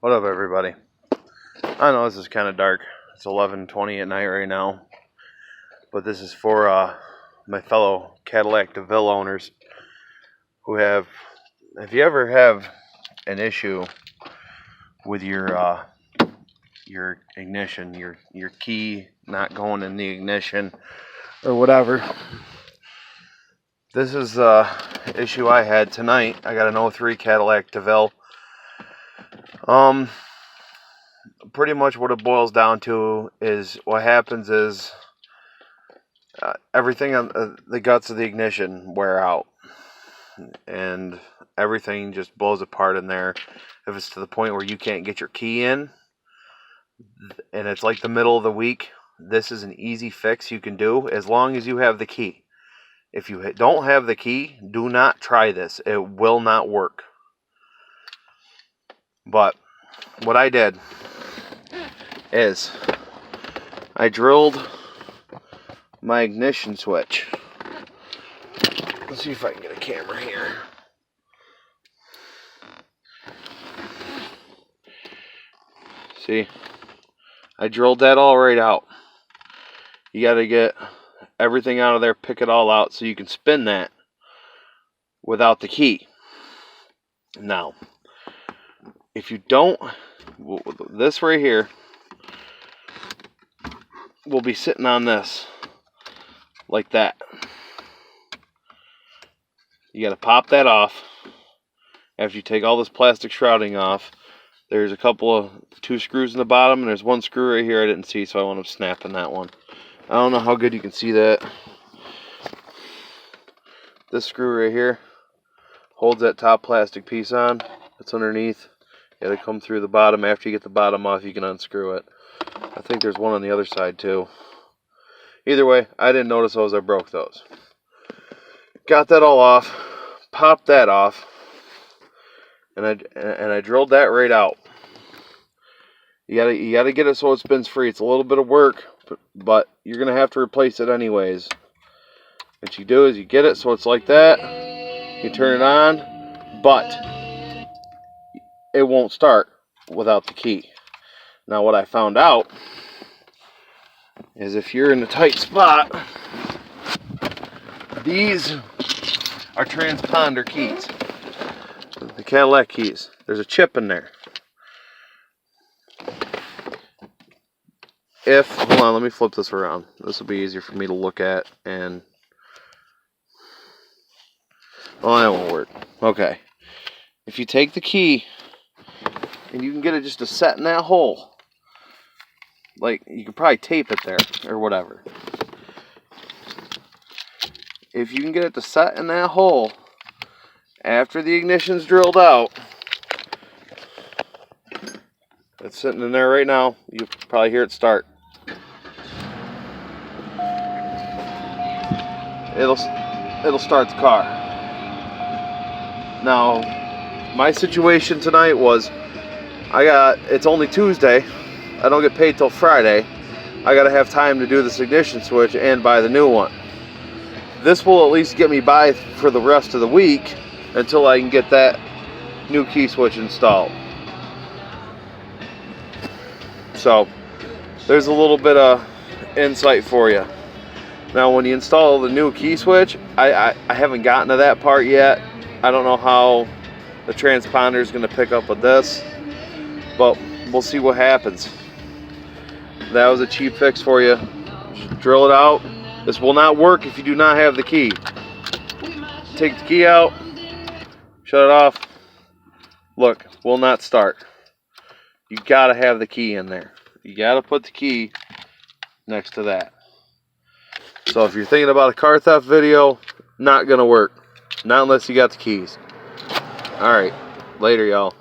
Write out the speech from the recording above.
What up, everybody? I know this is kind of dark. It's 11:20 at night right now, but this is for my fellow Cadillac DeVille owners who have. If you ever have an issue with your ignition, your key not going in the ignition or whatever, this is issue I had tonight. I got an 03 Cadillac DeVille. Pretty much what it boils down to is what happens is everything on the guts of the ignition wear out, and everything just blows apart in there. If it's to the point where you can't get your key in, and it's like the middle of the week, this is an easy fix you can do as long as you have the key. If you don't have the key, do not try this. It will not work. But what I did is I drilled my ignition switch. Let's see if I can get a camera here. See, I drilled that all right out. You got to get everything out of there, pick it all out so you can spin that without the key. Now, if you don't, this right here will be sitting on this like that. You got to pop that off. After you take all this plastic shrouding off, there's two screws in the bottom, and there's one screw right here I didn't see, so I wound up snapping that one. I don't know how good you can see that. This screw right here holds that top plastic piece on. It's underneath. You gotta come through the bottom. After you get the bottom off, you can unscrew it. I think there's one on the other side too. Either way, I didn't notice those. I broke those. Got that all off. Popped that off. And I drilled that right out. You gotta get it so it spins free. It's a little bit of work, but you're gonna have to replace it anyways. What you do is you get it so it's like that. You turn it on, but it won't start without the key. Now what I found out is if you're in a tight spot, these are transponder keys. The Cadillac keys. There's a chip in there. Hold on, let me flip this around. This will be easier for me to look at and... Oh, that won't work. Okay. If you take the key and you can get it just to set in that hole, like you can probably tape it there or whatever. If you can get it to set in that hole after the ignition's drilled out, it's sitting in there right now. You'll probably hear it start. It'll start the car. Now, my situation tonight was it's only Tuesday. I don't get paid till Friday. I gotta have time to do this ignition switch and buy the new one. This will at least get me by for the rest of the week until I can get that new key switch installed. So, there's a little bit of insight for you. Now, when you install the new key switch, I haven't gotten to that part yet. I don't know how the transponder is going to pick up with this, but we'll see what happens. That was a cheap fix for you. Just drill it out. This will not work if you do not have the key. Take the key out, shut it off. Look, will not start. You gotta have the key in there. You gotta put the key next to that. So if you're thinking about a car theft video, not gonna work. Not unless you got the keys. Alright, later y'all.